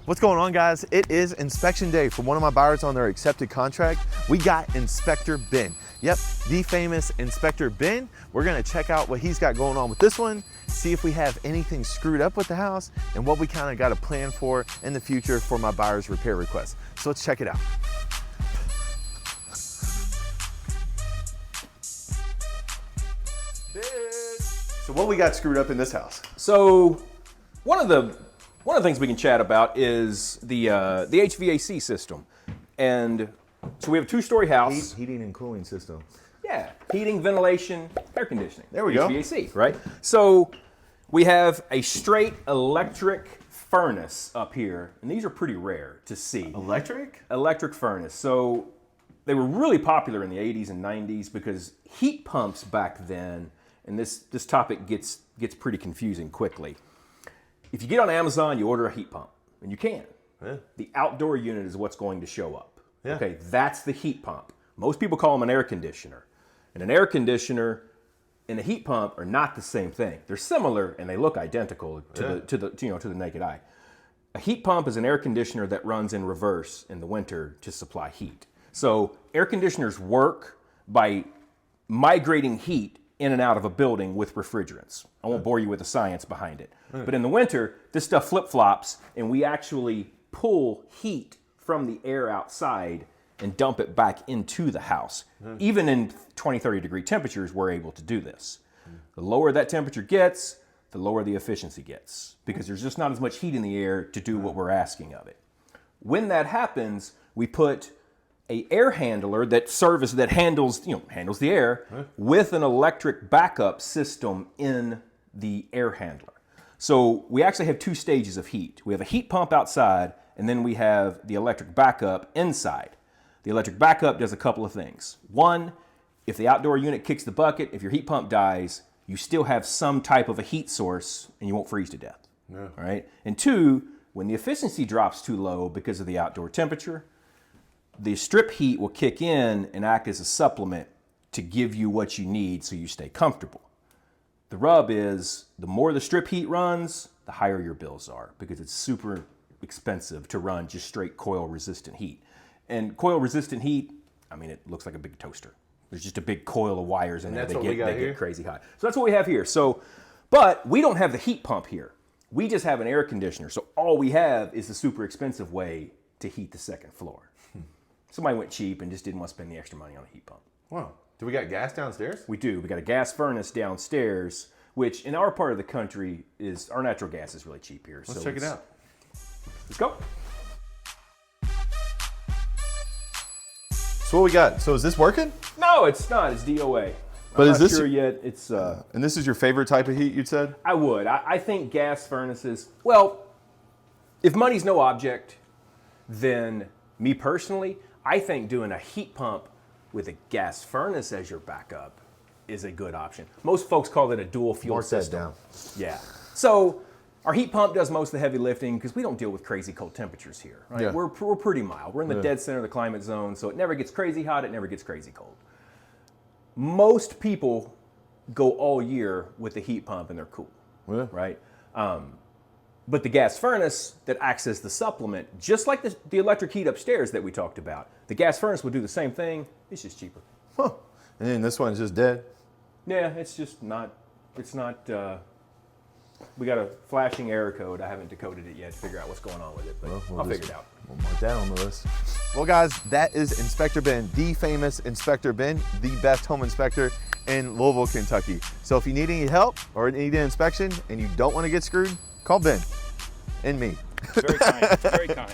What's going on, guys? It is inspection day for one of my buyers on their accepted contract. We got Inspector Ben. Yep, the famous Inspector Ben. We're gonna check out what he's got going on with this one, see if we have anything screwed up with the house, and what we kind of got a plan for in the future for my buyer's repair request. So let's check it out. So what we got screwed up in this house? So one of the things we can chat about is the HVAC system. And so we have a two-story house. Heating and cooling system. Yeah, heating, ventilation, air conditioning. There we go. HVAC, right? So we have a straight electric furnace up here, and these are pretty rare to see. Electric? Electric furnace. So they were really popular in the 80s and 90s because heat pumps back then, and this topic gets pretty confusing quickly. If you get on Amazon, you order a heat pump, and you can. Yeah. The outdoor unit is what's going to show up. Yeah. Okay, that's the heat pump. Most people call them an air conditioner. And an air conditioner and a heat pump are not the same thing. They're similar and they look identical to the naked eye. A heat pump is an air conditioner that runs in reverse in the winter to supply heat. So air conditioners work by migrating heat in and out of a building with refrigerants. I won't bore you with the science behind it. But in the winter, this stuff flip-flops and we actually pull heat from the air outside and dump it back into the house. Even in 20, 30 degree temperatures, we're able to do this. The lower that temperature gets, the lower the efficiency gets because there's just not as much heat in the air to do what we're asking of it. When that happens, we put a air handler that handles the air with an electric backup system in the air handler. So we actually have two stages of heat. We have a heat pump outside, and then we have the electric backup inside. The electric backup does a couple of things. One, if the outdoor unit kicks the bucket, if your heat pump dies, you still have some type of a heat source and you won't freeze to death. Yeah. All right? And two, when the efficiency drops too low because of the outdoor temperature, the strip heat will kick in and act as a supplement to give you what you need so you stay comfortable. The rub is the more the strip heat runs, the higher your bills are because it's super expensive to run just straight coil resistant heat. And coil resistant heat, I mean, it looks like a big toaster. There's just a big coil of wires in there. They get crazy hot. So that's what we have here. So, but we don't have the heat pump here. We just have an air conditioner. So all we have is the super expensive way to heat the second floor. Somebody went cheap and just didn't want to spend the extra money on a heat pump. Wow. Do we got gas downstairs? We do. We got a gas furnace downstairs, which in our part of the country our natural gas is really cheap here. Let's check it out. Let's go. So what we got? So is this working? No, it's not. It's DOA. But I'm is not this sure yet? It's and this is your favorite type of heat, you said? I would. I think gas furnaces. Well, if money's no object, then me personally, I think doing a heat pump with a gas furnace as your backup is a good option. Most folks call it a dual fuel system. Mark that down. Yeah. So our heat pump does most of the heavy lifting because we don't deal with crazy cold temperatures here. Right? Yeah. We're pretty mild. We're in the dead center of the climate zone, so it never gets crazy hot. It never gets crazy cold. Most people go all year with the heat pump and they're cool, right? But the gas furnace that acts as the supplement, just like the electric heat upstairs that we talked about, the gas furnace would do the same thing. It's just cheaper. Huh. And then this one's just dead. Yeah, it's just not. It's not. We got a flashing error code. I haven't decoded it yet to figure out what's going on with it, but I'll figure it out. We'll mark that on the list. Well, guys, that is Inspector Ben, the famous Inspector Ben, the best home inspector in Louisville, Kentucky. So if you need any help or need an inspection and you don't want to get screwed, call Ben and me. Very kind. Very kind.